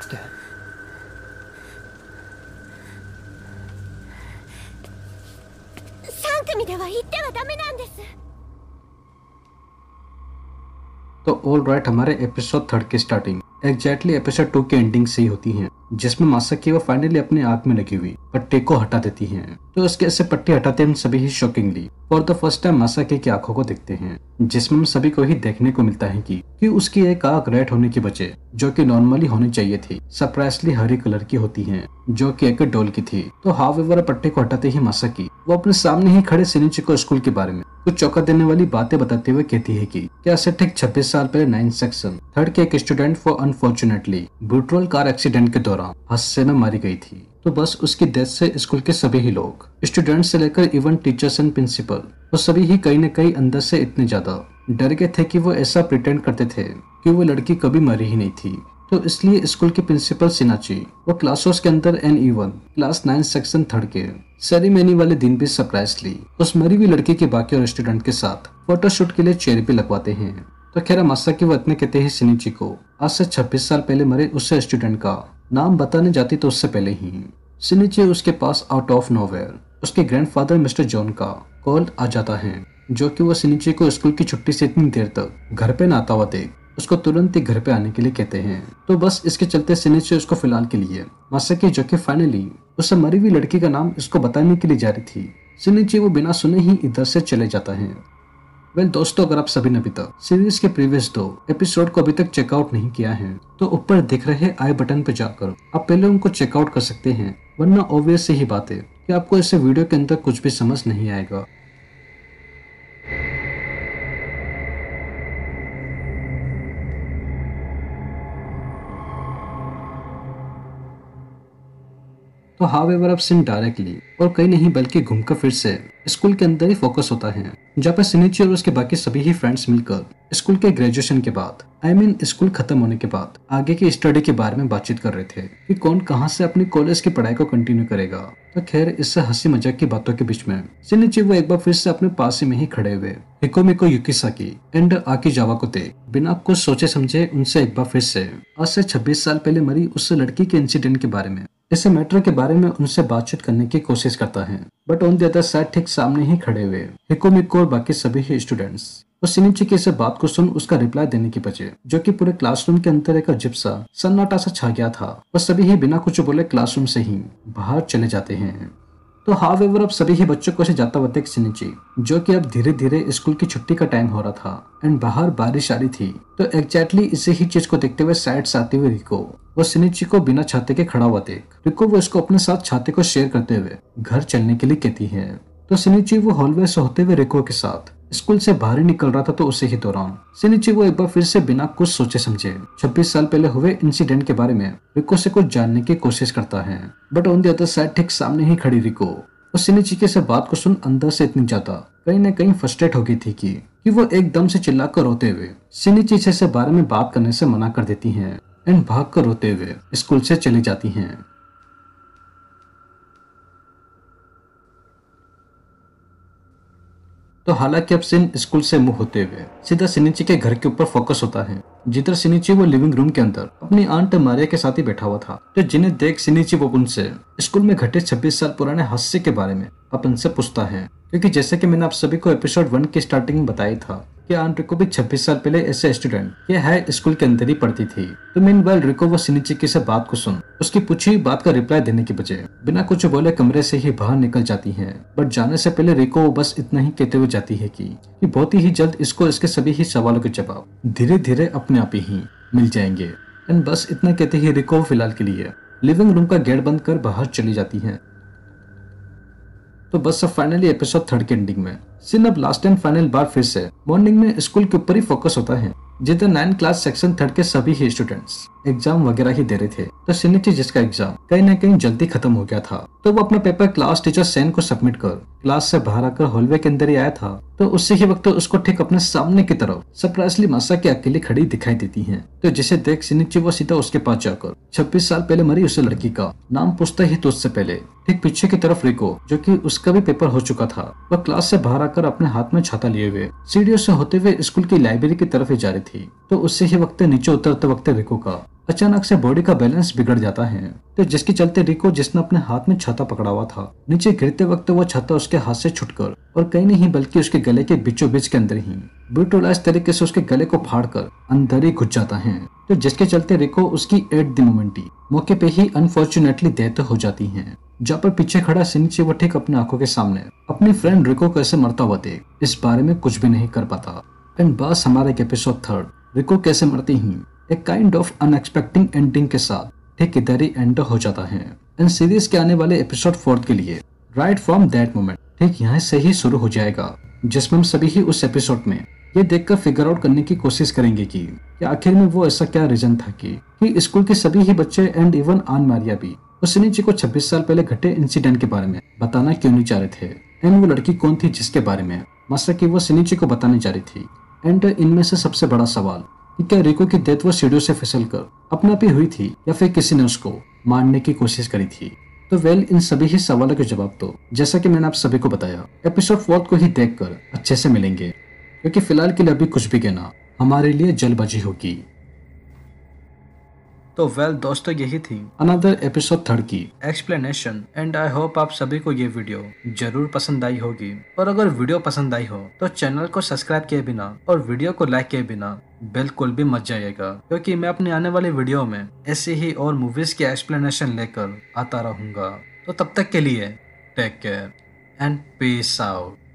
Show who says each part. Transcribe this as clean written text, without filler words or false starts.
Speaker 1: 来て。
Speaker 2: 3組では行ってはダメなんです。
Speaker 3: तो all right, हमारे episode 3 की starting exactly episode 2 के एंडिंग से ही होती है, जिसमें मासाकी वो फाइनली अपने आंख में लगी हुई पट्टी को हटा देती हैं। तो उसके ऐसे पट्टी हटाते हम सभी ही shockingly for the first time Masaki की आंखों को देखते हैं, जिसमें हम सभी को ही देखने को मिलता है कि उसकी एक आंख रेड होने की बजाय, जो कि नॉर्मली होनी चाहिए थी, सरप्राइजली हरी कलर की होती है, जो कि एक डॉल की थी। तो हाउएवर पट्टी को हटाते ही मासाकी वो अपने सामने ही खड़े सिनिची को स्कूल के बारे में कुछ चौंका देने वाली बातें बताते हुए कहती है कि क्या से ठीक 26 साल पहले 9 सेक्शन 3 के एक student for unfortunately brutal car accident के दौरान हादसे में मारी गई थी। तो बस उसकी डेथ से स्कूल के सभी ही लोग, स्टूडेंट्स से लेकर इवन टीचर्स एंड प्रिंसिपल, वो सभी ही कहीं न कहीं अंदर से इतने ज्यादा डर गए थे कि वो ऐसा प्रिटेंड करते थे कि वो लड़की कभी मरी ही नहीं थी। तो इसलिए स्कूल के प्रिंसिपल सिनाची वो क्लासों के अंदर NE1 क्लास 9 सेक्शन 3 के सेरेमनी वाले दिन भी सरप्राइजली उस मरी हुई लड़की के बाकी और स्टूडेंट के साथ फोटोशूट के लिए चेयर पे लगवाते हैं। तो खैर मासाकी वो इतने कहते ही सिनिची को आज से 26 साल पहले मरे उस स्टूडेंट का नाम बताने जाती तो उससे पहले ही सिनिची उसके पास आउट ऑफ नोवेयर उसके ग्रैंडफादर मिस्टर जॉन का कॉल आ जाता है, जो कि वो सिनिची को स्कूल की छुट्टी से इतनी देर तक घर पे ना आता हुआ देख उसको तुरंत ही घर पे आने के लिए कहते हैं। तो बस इसके चलते सिनिची उसको फिलहाल के लिए मासाकी, जो कि फाइनली उस मरी हुई लड़की का नाम इसको बताने के लिए जा रही थी, सिनिची वो बिना सुने ही इधर से चले जाता है। वेल दोस्तों, अगर आप सभी ने अभी तक सीरीज के प्रीवियस 2 एपिसोड को अभी तक चेकआउट नहीं किया है तो ऊपर दिख रहे आई बटन पे जाकर आप पहले उनको चेकआउट कर सकते हैं, वरना ऑब्वियस ही बात है कि आपको इस वीडियो के अंदर कुछ भी समझ नहीं आएगा। तो हाउएवर अब सीन डायरेक्टली और कहीं नहीं बल्कि घूमकर फिर से स्कूल के अंदर ही फोकस होता है, जहाँ पर सिनिची और उसके बाकी सभी ही फ्रेंड्स मिलकर स्कूल के ग्रेजुएशन के बाद स्कूल खत्म होने के बाद आगे की स्टडी के बारे में बातचीत कर रहे थे कि कौन कहां से अपनी कॉलेज की पढ़ाई को कंटिन्यू करेगा। तो खैर इससे हंसी मजाक की बातों के बीच में सिनिची वो एक बार फिर से अपने पास में ही खड़े हुए हिकोमिको युकिसाकी एंड आकीजावा को देख बिना कुछ सोचे समझे उनसे एक बार फिर से आज से 26 साल पहले मरी उस लड़की के इंसिडेंट के बारे में, इसे मैटर के बारे में उनसे बातचीत करने की कोशिश करता है। But on the other side ठीक सामने ही खड़े हुए हिकोमिको और बाकी सभी ही स्टूडेंट्स और सिनिची की इस बात को सुन उसका रिप्लाई देने की बजाय, जो कि पूरे क्लासरूम के अंदर एक अजीब सा सन्नाटा सा छा गया था, और सभी ही बिना कुछ बोले क्लासरूम से ही बाहर चले जाते हैं। तो हाउएवर अब सभी ही बच्चों को ऐसे जाता हुआ देख सिनिची, जो कि अब धीरे धीरे स्कूल की छुट्टी का टाइम हो रहा था एंड बाहर बारिश आ रही थी, तो एग्जैक्टली इसी ही चीज को देखते हुए साइड से आते हुए रिको वो सिनिची को बिना छाते के खड़ा हुआ देख रिको वो इसको अपने साथ छाते को शेयर करते हुए घर चलने के लिए कहती है। तो सिनिची वो हॉलवे से होते हुए रिको के साथ स्कूल से बाहर निकल रहा था, तो उसी ही दौरान सिनिची वो एक बार फिर से बिना कुछ सोचे समझे 26 साल पहले हुए इंसिडेंट के बारे में रिको से कुछ जानने की कोशिश करता है। But on the other side ठीक सामने ही खड़ी रिको और सिनिची के से बात को सुन अंदर से इतनी ज्यादा कहीं न कहीं फ्रस्ट्रेट हो गई थी कि वो एकदम से चिल्लाकर रोते हुए सिनिची से बारे में बात करने से मना कर देती हैं एंड भागकर रोते हुए स्कूल से चली जाती हैं। तो हालांकि अब सीन स्कूल से मूव होते हुए सीधा सिनिची के घर के ऊपर फोकस होता है, जिधर सिनिची वो लिविंग रूम के अंदर अपनी आंट मारिया के साथ ही बैठा हुआ था। तो जिन्हें देख सिनिची वो उनसे स्कूल में घटे 26 साल पुराने हादसे के बारे में अपन से पूछता है, क्योंकि जैसे कि मैंने आप सभी को एपिसोड 1 की स्टार्टिंग में बताया था कि आंट रिको भी 26 साल पहले ऐसे स्टूडेंट ये हाई स्कूल के अंदर ही पढ़ती थी। तो मीनवाइल रिको वो सिनिची की से बात को सुन उसकी पूछी हुई बात का रिप्लाई देने की बजाय बिना कुछ बोले कमरे से ही बाहर निकल जाती है। बट जाने से पहले रिको वो बस इतना ही कहते हुए जाती है कि बहुत ही जल्द इसको इसके सभी ही सवालों के जवाब धीरे धीरे अपने आप ही मिल जाएंगे। एंड बस इतना कहते ही रिको फिलहाल के लिए लिविंग रूम का गेट बंद कर बाहर चली जाती है। तो बस अब फाइनली एपिसोड 3 के एंडिंग में सीन अब लास्ट एंड फाइनल बार फिर से मॉर्निंग में स्कूल के ऊपर ही फोकस होता है, जिधर 9 क्लास सेक्शन 3 के सभी ही स्टूडेंट्स एग्जाम वगैरह ही दे रहे थे। तो सिनिची जिसका एग्जाम कहीं न कहीं जल्दी खत्म हो गया था, तो वो अपना पेपर क्लास टीचर सेन को सबमिट कर क्लास से बाहर आकर हॉलवे के अंदर ही आया था। तो उसी ही वक्त उसको ठीक अपने सामने की तरफ सरप्राइजली मासाकी अकेली खड़ी दिखाई देती है। तो जिसे देख सिनिची वो सीधा उसके पास जाकर 26 साल पहले मरी उस लड़की का नाम पूछता ही तो उससे पहले ठीक पीछे की तरफ रिको, जो कि उसका भी पेपर हो चुका था, वह क्लास से बाहर आकर अपने हाथ में छाता लिए हुए सीढ़ियों से होते हुए स्कूल की लाइब्रेरी की तरफ ही जा रही थी। तो उससे ही वक्त नीचे उतरते वक्त रिको का अचानक से बॉडी का बैलेंस बिगड़ जाता है। तो जिसके चलते रिको, जिसने अपने हाथ में छाता पकड़ा हुआ था, नीचे गिरते वक्त वो छाता उसके हाथ से छुटकर और कहीं नहीं बल्कि उसके गले के बीचों बीच के अंदर ही ब्रूटलाइज तरीके से उसके गले को फाड़कर अंदर ही घुस जाता है। तो जिसके चलते रिको उसकी एट द मोमेंट ही मौके पे ही अनफॉर्चुनेटली डेथ हो जाती है। जहाँ पर पीछे खड़ा सिनिची वो ठीक अपनी आंखों के सामने अपनी फ्रेंड रिको को ऐसे मरता हुआ देख इस बारे में कुछ भी नहीं कर पाता। एंड बस हमारे एपिसोड 3 रिको कैसे मरती ही एक काइंड ऑफ अनएक्सपेक्टेड एंडिंग के साथ ठीक इधर ही एंड हो जाता है। एंड सीरीज के आने वाले एपिसोड 4 के लिए राइट फ्रॉम दैट मोमेंट ठीक यहाँ से ही शुरू हो जाएगा, जिसमें हम सभी ही उस एपिसोड में ये देखकर फिगर आउट करने की कोशिश करेंगे कि आखिर में वो ऐसा क्या रीजन था कि स्कूल के सभी ही बच्चे एंड इवन आन मारिया भी उस सिनिची को 26 साल पहले घटे इंसिडेंट के बारे में बताना क्यों नहीं चाह रहे थे। एंड वो लड़की कौन थी जिसके बारे में मासाकी वो सिनिची को बताने जा रही थी। एंड इनमें से सबसे बड़ा सवाल कि क्या रिको की डेथ वो सीढ़ियों से फिसल कर अपने आप ही हुई थी या फिर किसी ने उसको मारने की कोशिश करी थी। तो इन सभी ही सवालों के जवाब तो जैसा कि मैंने आप सभी को बताया एपिसोड 4 को ही देखकर अच्छे से मिलेंगे, क्योंकि फिलहाल के लिए अभी कुछ भी कहना हमारे लिए जल्दबाजी होगी। तो दोस्तों यही थी अनदर एपिसोड 3 की एक्सप्लेनेशन। एंड आई होप आप सभी को ये वीडियो जरूर पसंद आई होगी। और अगर वीडियो पसंद आई हो तो चैनल को सब्सक्राइब किए बिना और वीडियो को लाइक किए बिना बिल्कुल भी मत जाइएगा, क्योंकि मैं अपने आने वाले वीडियो में ऐसे ही और मूवीज की एक्सप्लेनेशन लेकर आता रहूंगा। तो तब तक के लिए take care and peace out.